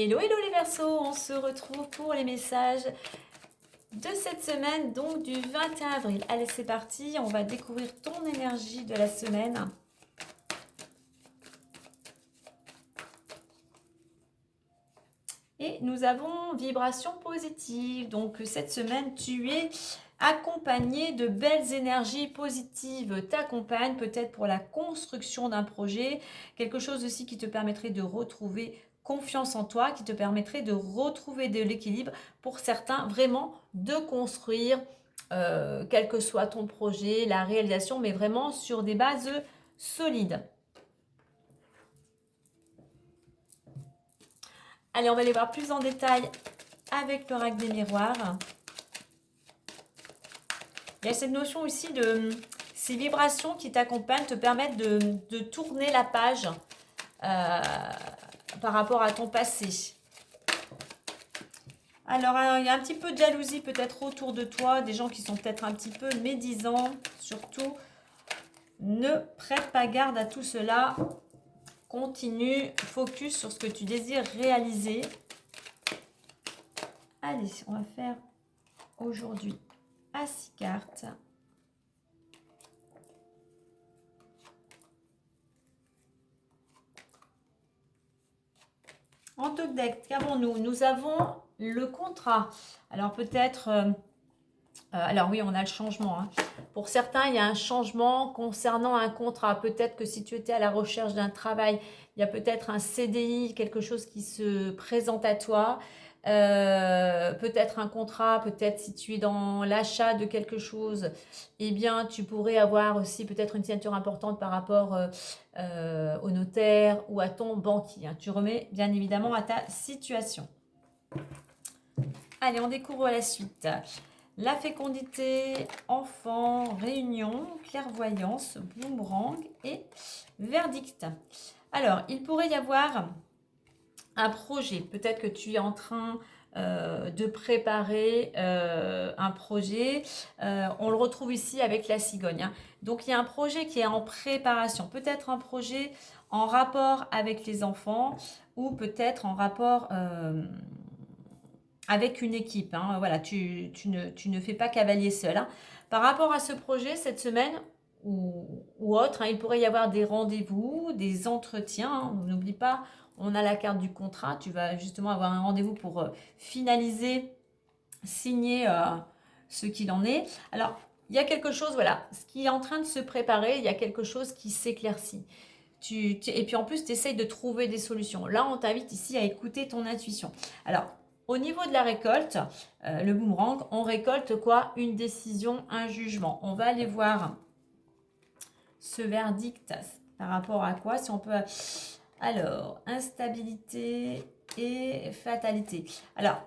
Hello, hello les Verseaux, on se retrouve pour les messages de cette semaine, donc du 21 avril. Allez, c'est parti, on va découvrir ton énergie de la semaine. Et nous avons vibration positive, donc cette semaine tu es accompagné de belles énergies positives, t'accompagne peut-être pour la construction d'un projet, quelque chose aussi qui te permettrait de retrouver confiance en toi, qui te permettrait de retrouver de l'équilibre, pour certains vraiment de construire quel que soit ton projet, la réalisation, mais vraiment sur des bases solides. Allez, on va aller voir plus en détail avec l'oracle des miroirs. Il y a cette notion aussi de ces vibrations qui t'accompagnent, te permettent de tourner la page par rapport à ton passé. Alors, il y a un petit peu de jalousie peut-être autour de toi, des gens qui sont peut-être un petit peu médisants. Surtout, ne prête pas garde à tout cela. Continue, focus sur ce que tu désires réaliser. Allez, on va faire aujourd'hui à 6 cartes. En top deck, qu'avons-nous? Nous avons le contrat. Alors peut-être... alors oui, on a le changement. Hein. Pour certains, il y a un changement concernant un contrat. Peut-être que si tu étais à la recherche d'un travail, il y a peut-être un CDI, quelque chose qui se présente à toi. Peut-être un contrat, peut-être si tu es dans l'achat de quelque chose, eh bien tu pourrais avoir aussi peut-être une signature importante par rapport au notaire ou à ton banquier. Hein. Tu remets bien évidemment à ta situation. Allez, on découvre la suite. La fécondité, enfant, réunion, clairvoyance, boomerang et verdict. Alors, il pourrait y avoir un projet. Peut-être que tu es en train de préparer un projet. On le retrouve ici avec la cigogne. Hein. Donc, il y a un projet qui est en préparation. Peut-être un projet en rapport avec les enfants ou peut-être en rapport... avec une équipe. Hein. Voilà, tu ne fais pas cavalier seul. Hein. Par rapport à ce projet, cette semaine ou autre, hein, il pourrait y avoir des rendez-vous, des entretiens. Hein. N'oublie pas, on a la carte du contrat. Tu vas justement avoir un rendez-vous pour finaliser, signer ce qu'il en est. Alors, il y a quelque chose, voilà, ce qui est en train de se préparer, il y a quelque chose qui s'éclaircit. Et puis en plus, tu essayes de trouver des solutions. Là, on t'invite ici à écouter ton intuition. Alors, au niveau de la récolte, le boomerang, on récolte quoi? Une décision, un jugement. On va aller voir ce verdict par rapport à quoi? Si on peut... Alors, instabilité et fatalité. Alors,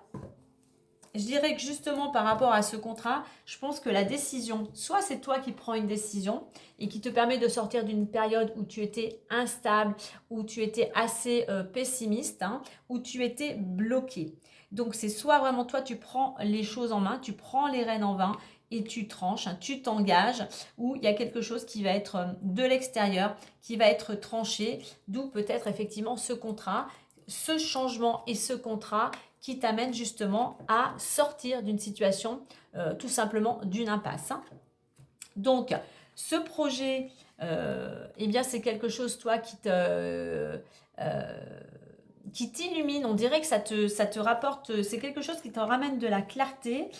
je dirais que justement par rapport à ce contrat, je pense que la décision, soit c'est toi qui prends une décision et qui te permet de sortir d'une période où tu étais instable, où tu étais assez pessimiste, hein, où tu étais bloqué. Donc c'est soit vraiment toi tu prends les choses en main, tu prends les rênes en main et tu tranches, hein, tu t'engages, ou il y a quelque chose qui va être de l'extérieur, qui va être tranché, d'où peut-être effectivement ce contrat, ce changement et ce contrat qui t'amène justement à sortir d'une situation, tout simplement d'une impasse. Hein. Donc, ce projet, eh bien, c'est quelque chose, toi, qui t'illumine. On dirait que ça te rapporte, c'est quelque chose qui te ramène de la clarté.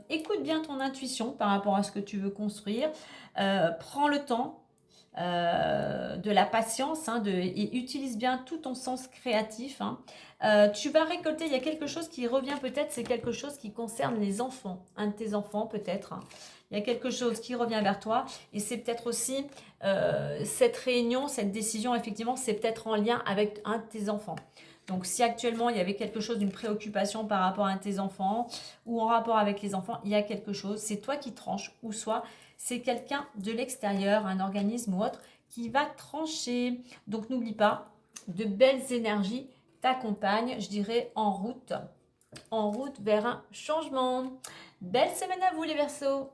Écoute bien ton intuition par rapport à ce que tu veux construire. Prends le temps. De la patience hein, et utilise bien tout ton sens créatif. Hein. Tu vas récolter, il y a quelque chose qui revient peut-être, c'est quelque chose qui concerne les enfants, un de tes enfants peut-être. Hein. Il y a quelque chose qui revient vers toi et c'est peut-être aussi cette réunion, cette décision, effectivement, c'est peut-être en lien avec un de tes enfants. Donc si actuellement il y avait quelque chose, d'une préoccupation par rapport à un de tes enfants ou en rapport avec les enfants, il y a quelque chose, c'est toi qui tranches ou soit c'est quelqu'un de l'extérieur, un organisme ou autre, qui va trancher. Donc n'oublie pas, de belles énergies t'accompagnent, je dirais, en route vers un changement. Belle semaine à vous les Verseaux!